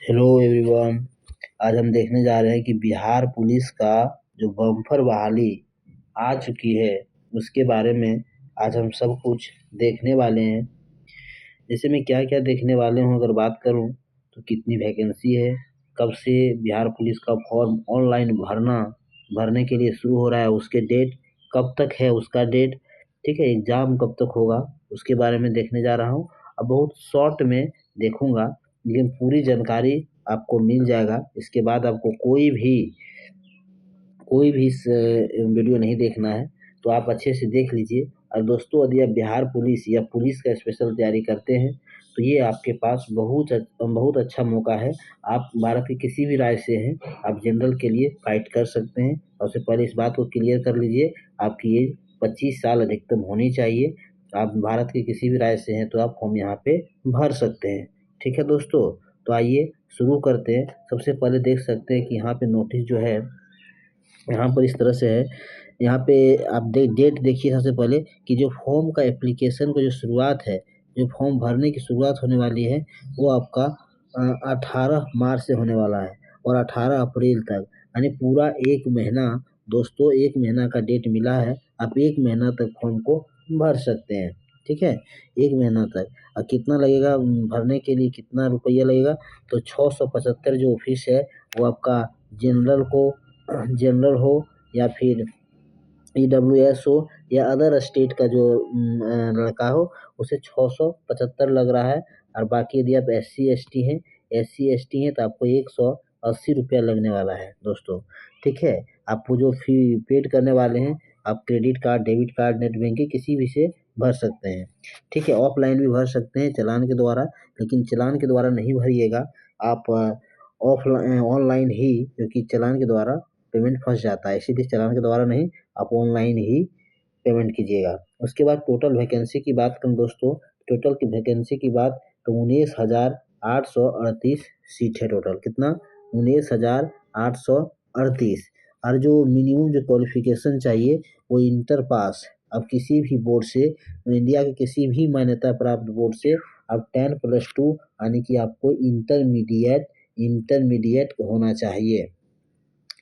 Hello everyone. आज हम देखने जा रहे हैं कि बिहार पुलिस का जो बम्पर बहाली आ चुकी है उसके बारे में आज हम सब कुछ देखने वाले हैं। जैसे मैं क्या क्या देखने वाले हूँ अगर बात करूँ तो कितनी वैकेंसी है, कब से बिहार पुलिस का फॉर्म ऑनलाइन भरने के लिए शुरू हो रहा है, उसके डेट कब तक है, उसका डेट, ठीक है, एग्ज़ाम कब तक होगा, उसके बारे में देखने जा रहा हूँ। अब बहुत शॉर्ट में देखूंगा लेकिन पूरी जानकारी आपको मिल जाएगा। इसके बाद आपको कोई भी इस वीडियो नहीं देखना है, तो आप अच्छे से देख लीजिए। और दोस्तों, यदि आप बिहार पुलिस या पुलिस का स्पेशल तैयारी करते हैं तो ये आपके पास बहुत अच्छा मौका है। आप भारत के किसी भी राज्य से हैं, आप जनरल के लिए फाइट कर सकते हैं। और उससे पहले इस बात को क्लियर कर लीजिए, आपकी एज 25 साल अधिकतम होनी चाहिए। आप भारत के किसी भी राज्य से हैं तो आप फॉर्म यहाँ पे भर सकते हैं। ठीक है दोस्तों, तो आइए शुरू करते हैं। सबसे पहले देख सकते हैं कि यहाँ पे नोटिस जो है यहाँ पर इस तरह से है। यहाँ पे आप डेट देखिए सबसे पहले कि जो फॉर्म का एप्लीकेशन का जो शुरुआत है, जो फॉर्म भरने की शुरुआत होने वाली है वो आपका 18 मार्च से होने वाला है और 18 अप्रैल तक, यानी पूरा एक महीना। दोस्तों, एक महीना का डेट मिला है, आप एक महीना तक फॉर्म को भर सकते हैं। ठीक है, एक महीना तक। और कितना लगेगा भरने के लिए, कितना रुपया लगेगा, तो 675 जो ऑफिस है वो आपका जनरल हो या फिर ईडब्ल्यूएस हो या अदर स्टेट का जो लड़का हो, उसे 675 लग रहा है। और बाकी यदि आप एस सी एस टी हैं तो आपको 180 रुपया लगने वाला है दोस्तों। ठीक है, आप वो जो फी पेड करने वाले हैं, आप credit card, debit card, net banking किसी भी से भर सकते हैं। ठीक है, ऑफलाइन भी भर सकते हैं चालान के द्वारा, लेकिन चालान के द्वारा नहीं भरिएगा आप, ऑफलाइन ऑनलाइन ही, क्योंकि चालान के द्वारा पेमेंट फंस जाता है, इसीलिए चालान के द्वारा नहीं, आप ऑनलाइन ही पेमेंट कीजिएगा। उसके बाद टोटल वैकेंसी की बात करें दोस्तों, टोटल की वैकेंसी की बात तो 19,838 सीट है टोटल। कितना? 19,838। और जो मिनिमम जो क्वालिफिकेशन चाहिए वो इंटर पास, अब किसी भी बोर्ड से, इंडिया के किसी भी मान्यता प्राप्त बोर्ड से अब 10+2, यानी कि आपको इंटरमीडिएट होना चाहिए।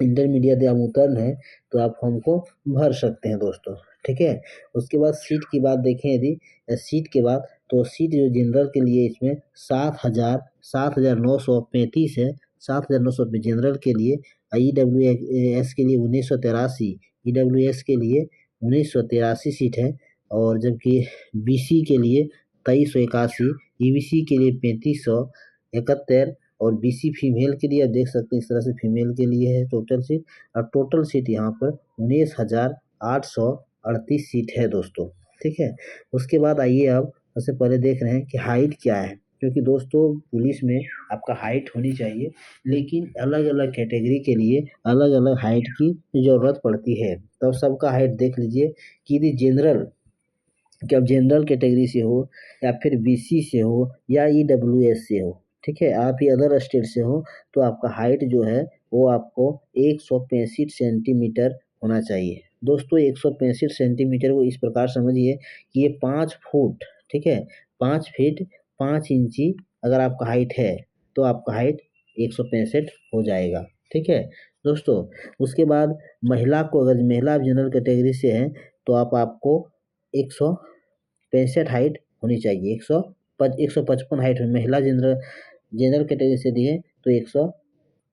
इंटरमीडिएट या उत्तीर्ण है तो आप फॉर्म को भर सकते हैं दोस्तों। ठीक है, उसके बाद सीट की बात देखें, यदि सीट के बाद तो सीट जो जनरल के लिए इसमें 7,935 है। 7,900 जनरल के लिए। ई डब्ल्यू एस के लिए 1983, EWS के लिए 1983 सीट है। और जबकि BC के लिए 2381, EBC के लिए 3571, और BC फीमेल के लिए आप देख सकते हैं इस तरह से फीमेल के लिए है टोटल सीट। और टोटल सीट यहाँ पर 19,838 सीट है दोस्तों। ठीक है, उसके बाद आइए अब सबसे पहले देख रहे हैं कि हाइट क्या है, क्योंकि दोस्तों पुलिस में आपका हाइट होनी चाहिए, लेकिन अलग अलग कैटेगरी के लिए अलग अलग हाइट की ज़रूरत पड़ती है। तो सबका हाइट देख लीजिए कि यदि कि आप जनरल कैटेगरी से हो या फिर BC से हो या EWS से हो, ठीक है, आप ही अदर स्टेट से हो, तो आपका हाइट जो है वो आपको 165 सेंटीमीटर होना चाहिए। दोस्तों, 165 सेंटीमीटर को इस प्रकार समझिए कि ये 5 फुट, ठीक है, 5 फीट 5 इंची अगर आपका हाइट है तो आपका हाइट 165 हो जाएगा। ठीक है दोस्तों, उसके बाद महिला को, अगर महिला जनरल कैटेगरी से हैं तो आपको 165 हाइट होनी चाहिए। 155 हाइट महिला जनरल जनरल कैटेगरी से दिए तो 100,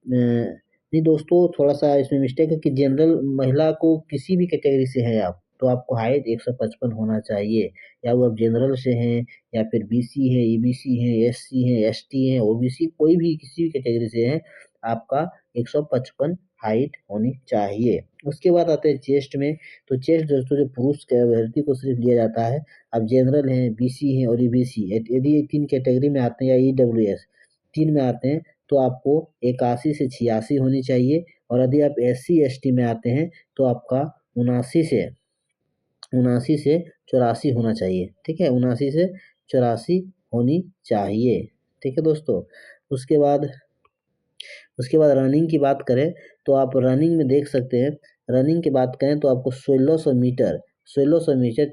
नहीं दोस्तों, थोड़ा सा इसमें मिस्टेक है कि जनरल महिला को किसी भी कैटेगरी से हैं आप तो आपको हाइट 155 होना चाहिए। या वो आप जनरल से हैं या फिर BC है, EBC है, SC है, ST है, OBC, कोई भी किसी भी कैटेगरी से है, आपका 155 हाइट होनी चाहिए। उसके बाद आते हैं चेस्ट में। तो चेस्ट दोस्तों जो पुरुष के अभ्यर्थी को सिर्फ लिया जाता है। अब जनरल हैं, BC हैं और EBC, यदि ये 3 कैटेगरी में आते हैं, या EWS 3 में आते हैं, तो आपको 81 से 86 होनी चाहिए। और यदि आप SC ST में आते हैं तो आपका 79 से 84 होना चाहिए। ठीक है, 79 से 84 होनी चाहिए। ठीक है दोस्तों, उसके बाद रनिंग की बात करें तो आप रनिंग में देख सकते हैं। रनिंग की बात करें तो आपको 1600 मीटर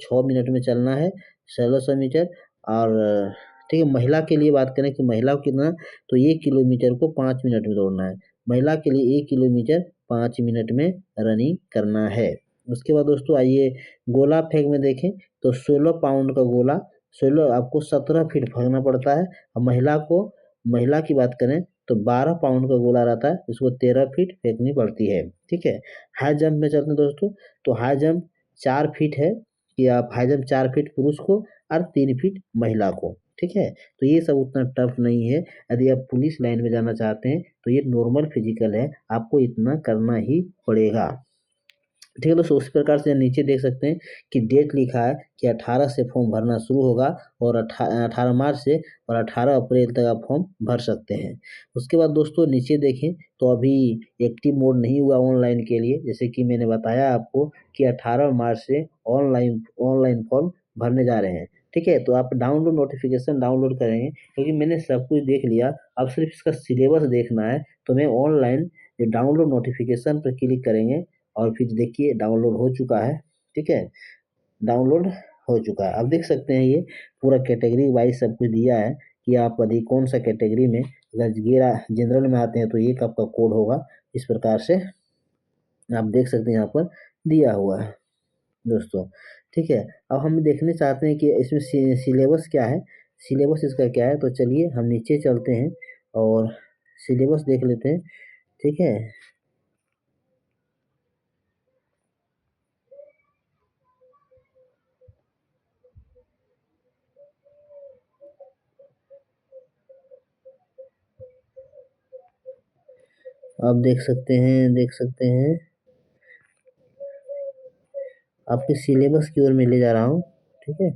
6 मिनट में चलना है। 1600 मीटर और ठीक है। महिला के लिए बात करें कि महिला को कितना, तो 1 किलोमीटर को 5 मिनट में दौड़ना है। महिला के लिए 1 किलोमीटर 5 मिनट में रनिंग करना है। उसके बाद दोस्तों आइए गोला फेंक में देखें, तो 16 पाउंड का गोला 16 आपको 17 फीट फेंकना पड़ता है। और महिला की बात करें तो 12 पाउंड का गोला रहता है, इसको 13 फीट फेंकनी पड़ती है। ठीक है। हाई जंप में चलते हैं दोस्तों, तो हाई जंप 4 फीट है कि आप हाई जंप 4 फीट पुरुष को और 3 फीट महिला को। ठीक है। तो ये सब उतना टफ नहीं है। यदि आप पुलिस लाइन में जाना चाहते हैं तो ये नॉर्मल फिजिकल है, आपको इतना करना ही पड़ेगा। ठीक है दोस्तों, उसी प्रकार से नीचे देख सकते हैं कि डेट लिखा है कि 18 से फॉर्म भरना शुरू होगा और 18 मार्च से और 18 अप्रैल तक आप फॉर्म भर सकते हैं। उसके बाद दोस्तों नीचे देखें तो अभी एक्टिव मोड नहीं हुआ ऑनलाइन के लिए, जैसे कि मैंने बताया आपको कि 18 मार्च से ऑनलाइन फॉर्म भरने जा रहे हैं। ठीक है। तो आप डाउनलोड नोटिफिकेशन डाउनलोड करेंगे, क्योंकि मैंने सब कुछ देख लिया, अब सिर्फ इसका सिलेबस देखना है। तो मैं ऑनलाइन डाउनलोड नोटिफिकेशन पर क्लिक करेंगे और फिर देखिए डाउनलोड हो चुका है। ठीक है। डाउनलोड हो चुका है। अब देख सकते हैं ये पूरा कैटेगरी वाइज सब कुछ दिया है कि आप यदि कौन सा कैटेगरी में, अगर जनरल में आते हैं तो एक आपका कोड होगा, इस प्रकार से आप देख सकते हैं यहाँ पर दिया हुआ है दोस्तों। ठीक है। अब हम देखने चाहते हैं कि इसमें सिलेबस क्या है, सिलेबस इसका क्या है। तो चलिए हम नीचे चलते हैं और सिलेबस देख लेते हैं। ठीक है। आप देख सकते हैं आपके सिलेबस की ओर मैं ले जा रहा हूँ। ठीक है।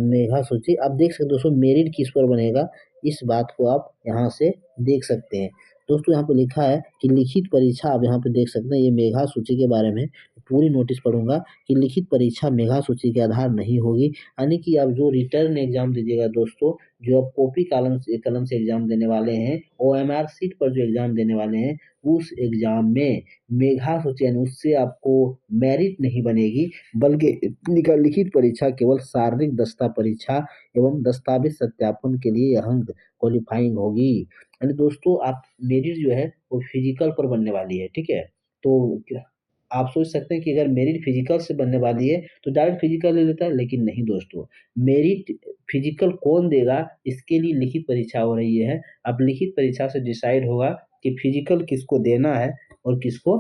मेघा सूची आप देख सकते हो दोस्तों, मेरिट किस पर बनेगा, इस बात को आप यहाँ से देख सकते हैं। दोस्तों यहाँ पे लिखा है कि लिखित परीक्षा, आप यहाँ पे देख सकते हैं, ये मेघा सूची के बारे में पूरी नोटिस पढ़ूंगा कि लिखित परीक्षा मेघा सूची के आधार नहीं होगी। यानी कि आप जो रिटर्न एग्जाम दीजिएगा दोस्तों, जो आप कॉपी कलम से एग्जाम देने वाले हैं, OMR सीट पर जो एग्जाम देने वाले हैं, उस एग्जाम में मेघा सूची यानी उससे आपको मेरिट नहीं बनेगी, बल्कि लिखित परीक्षा केवल शारीरिक दक्षता परीक्षा एवं दस्तावेज सत्यापन के लिए अंक क्वालिफाइंग होगी। यानी दोस्तों आप मेरिट जो है वो फिजिकल पर बनने वाली है। ठीक है। तो आप सोच सकते हैं कि अगर मेरिट फिजिकल से बनने वाली है तो डायरेक्ट फिजिकल ले लेता है, लेकिन नहीं दोस्तों, मेरिट फिजिकल कौन देगा, इसके लिए लिखित परीक्षा हो रही है। अब लिखित परीक्षा से डिसाइड होगा कि फिजिकल किसको देना है और किसको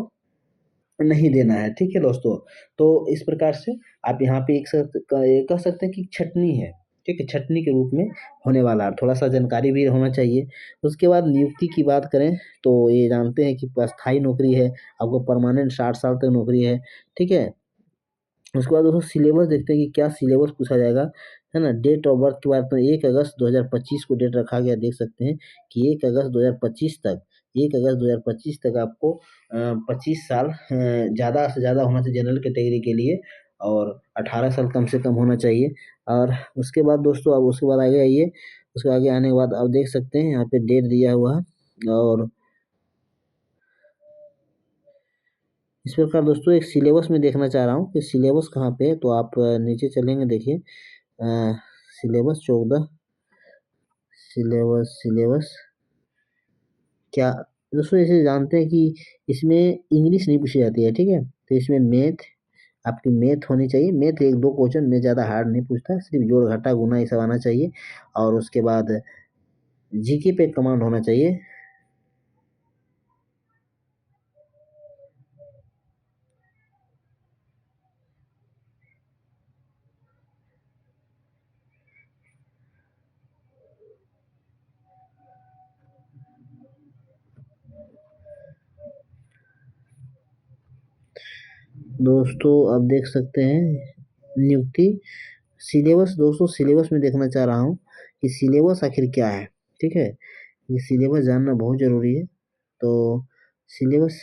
नहीं देना है। ठीक है दोस्तों। तो इस प्रकार से आप यहाँ पे कह सकते हैं कि छटनी है। ठीक है। छटनी के रूप में होने वाला है, थोड़ा सा जानकारी भी होना चाहिए। उसके बाद नियुक्ति की बात करें तो ये जानते हैं कि अस्थायी नौकरी है, आपको परमानेंट 60 साल तक नौकरी है। ठीक है। उसके बाद दोस्तों सिलेबस देखते हैं कि क्या सिलेबस पूछा जाएगा, है ना। डेट ऑफ बर्थ की बात करें 1 अगस्त 2025 को डेट रखा गया, देख सकते हैं कि 1 अगस्त 2025 तक, 1 अगस्त 2025 तक आपको 25 साल ज़्यादा से ज़्यादा होना चाहिए जनरल कैटेगरी के लिए, और 18 साल कम से कम होना चाहिए। और उसके बाद दोस्तों, अब उसके बाद आगे आइए, उसके आगे आने के बाद आप देख सकते हैं यहाँ पे डेट दिया हुआ है। और इस प्रकार दोस्तों एक सिलेबस में देखना चाह रहा हूँ कि सिलेबस कहाँ पे है, तो आप नीचे चलेंगे, देखिए सिलेबस 14, सिलेबस क्या दोस्तों, इसे जानते हैं कि इसमें इंग्लिश नहीं पूछी जाती है। ठीक है। तो इसमें आपकी मैथ होनी चाहिए, मैथ 1-2 क्वेश्चन में, ज़्यादा हार्ड नहीं पूछता, सिर्फ जोड़ घटा गुना ये सब आना चाहिए। और उसके बाद जीके पे कमांड होना चाहिए। दोस्तों अब देख सकते हैं नियुक्ति सिलेबस, दोस्तों सिलेबस में देखना चाह रहा हूँ कि सिलेबस आखिर क्या है। ठीक है। ये सिलेबस जानना बहुत ज़रूरी है। तो सिलेबस,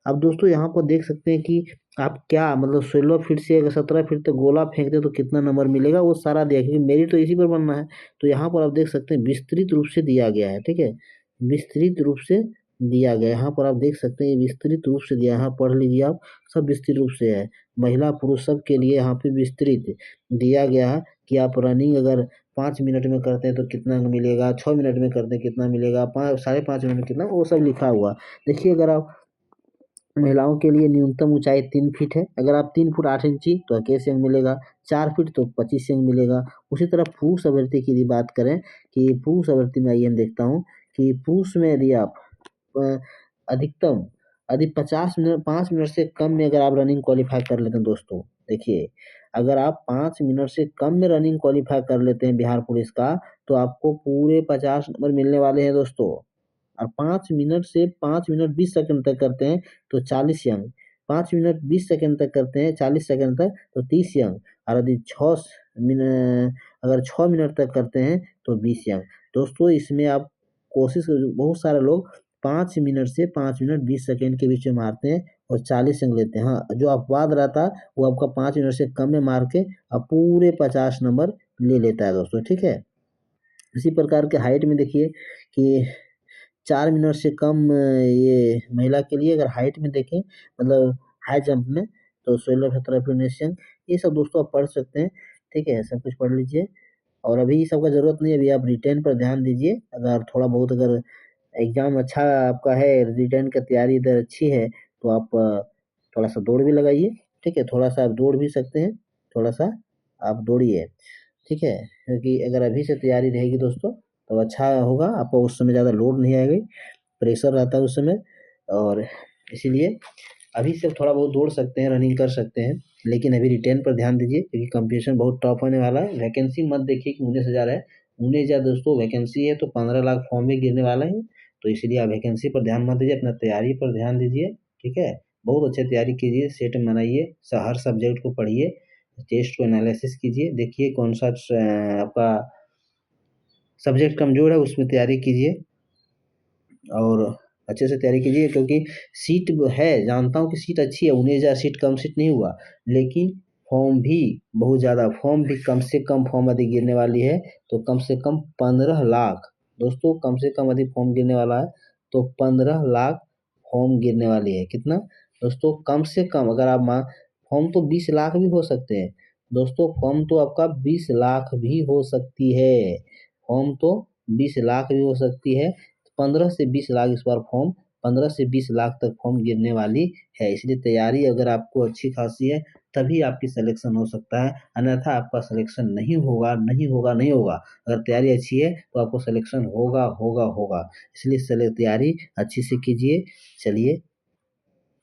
अब दोस्तों यहाँ पर देख सकते हैं कि आप क्या मतलब 16 फीट से अगर 17 फीट तक गोला फेंकते तो कितना नंबर मिलेगा, वो सारा दिया, क्योंकि मेरी तो इसी पर बनना है। तो यहाँ पर आप देख सकते हैं विस्तृत रूप से दिया गया है। ठीक है। विस्तृत रूप से दिया गया है, यहाँ पर आप देख सकते हैं ये विस्तृत रूप से दिया है, यहाँ पढ़ लीजिए आप, सब विस्तृत रूप से है, महिला पुरुष सब के लिए यहाँ पे विस्तृत दिया गया है। कि आप रनिंग अगर 5 मिनट में करते हैं तो कितना मिलेगा, 6 मिनट में करते हैं कितना मिलेगा, 5 साढ़े 5 मिनट में कितना, वो सब लिखा हुआ। देखिए अगर आप महिलाओं के लिए न्यूनतम ऊंचाई 3 फीट है, अगर आप 3 फुट 8 इंची तो 21 अंक मिलेगा, 4 फीट तो 25 अंक मिलेगा। उसी तरह पुरुष अभ्यर्थी की यदि बात करें कि पुरुष अभ्यर्थी में आइए हम देखता हूँ कि पुरुष में यदि आप अ, अधिकतम यदि 50 मिनट 5 मिनट से कम में अगर आप रनिंग क्वालिफाई कर लेते हैं दोस्तों, देखिए अगर आप 5 मिनट से कम में रनिंग क्वालिफाई कर लेते हैं बिहार पुलिस का, तो आपको पूरे 50 नंबर मिलने वाले हैं दोस्तों। और 5 मिनट से 5 मिनट 20 सेकंड तक करते हैं तो 40 अंक, 5 मिनट 20 सेकंड तक करते हैं 40 सेकंड तक तो 30 अंक, और यदि अगर 6 मिनट तक करते हैं तो 20 अंक। दोस्तों इसमें आप कोशिश बहुत सारे लोग 5 मिनट से 5 मिनट 20 सेकंड के बीच में मारते हैं और 40 अंक लेते हैं। हाँ, जो अपवाद रहता है वो आपका 5 मिनट से कम में मार के अब पूरे 50 नंबर ले लेता है दोस्तों, ठीक है। इसी प्रकार के हाइट में देखिए कि 4 मिनट से कम ये महिला के लिए अगर हाइट में देखें, मतलब हाई जंप में, तो 16 17 ये सब दोस्तों आप पढ़ सकते हैं, ठीक है, सब कुछ पढ़ लीजिए। और अभी सब का ज़रूरत नहीं है, अभी आप रिटेन पर ध्यान दीजिए। अगर थोड़ा बहुत अगर एग्ज़ाम अच्छा आपका है, रिटेन की तैयारी इधर अच्छी है, तो आप थोड़ा-सा दौड़ भी लगाइए, ठीक है? थोड़ा-सा आप दौड़ भी सकते हैं, थोड़ा-सा आप दौड़िए, ठीक है? क्योंकि अगर अभी से तैयारी रहेगी दोस्तों, तो अच्छा होगा, आपको उस समय ज़्यादा लोड नहीं आएगी, प्रेशर रहता है उस समय, और इसीलिए अभी से थोड़ा बहुत दौड़ सकते हैं, रनिंग कर सकते हैं, लेकिन अभी रिटेन पर ध्यान दीजिए क्योंकि कंपटीशन बहुत टफ होने वाला है। वैकेंसी मत देखिए कि 19,000 है, 19,000 दोस्तों वैकेंसी है तो 15 लाख फॉर्म भी गिरने वाला है, तो इसलिए आप वैकेंसी पर ध्यान मत दीजिए, अपना तैयारी पर ध्यान दीजिए, ठीक है? बहुत अच्छे तैयारी कीजिए, सेट बनाइए, हर सब्जेक्ट को पढ़िए, टेस्ट को एनालिसिस कीजिए, देखिए कौन सा आपका सब्जेक्ट कमज़ोर है उसमें तैयारी कीजिए और अच्छे से तैयारी कीजिए, क्योंकि सीट है, जानता हूँ कि सीट अच्छी है, 19,000 सीट कम सीट नहीं हुआ, लेकिन फॉर्म भी बहुत ज़्यादा, फॉर्म भी कम से कम फॉर्म यदि गिरने वाली है तो कम से कम 15 लाख, दोस्तों कम से कम यदि फॉर्म गिरने वाला है तो 15 लाख फॉर्म गिरने वाली है। कितना दोस्तों? कम से कम अगर आप फॉर्म तो 20 लाख भी हो सकते हैं दोस्तों, फॉर्म तो आपका 20 लाख भी हो सकती है, फॉर्म तो 20 लाख भी हो सकती है। 15 से 20 लाख इस बार फॉर्म, 15 से 20 लाख तक फॉर्म गिरने वाली है, इसलिए तैयारी अगर आपको अच्छी खासी है तभी आपकी सिलेक्शन हो सकता है, अन्यथा आपका सिलेक्शन नहीं होगा, नहीं होगा, नहीं होगा। अगर तैयारी अच्छी है तो आपको सिलेक्शन होगा, होगा, होगा, इसलिए तैयारी अच्छी से कीजिए। चलिए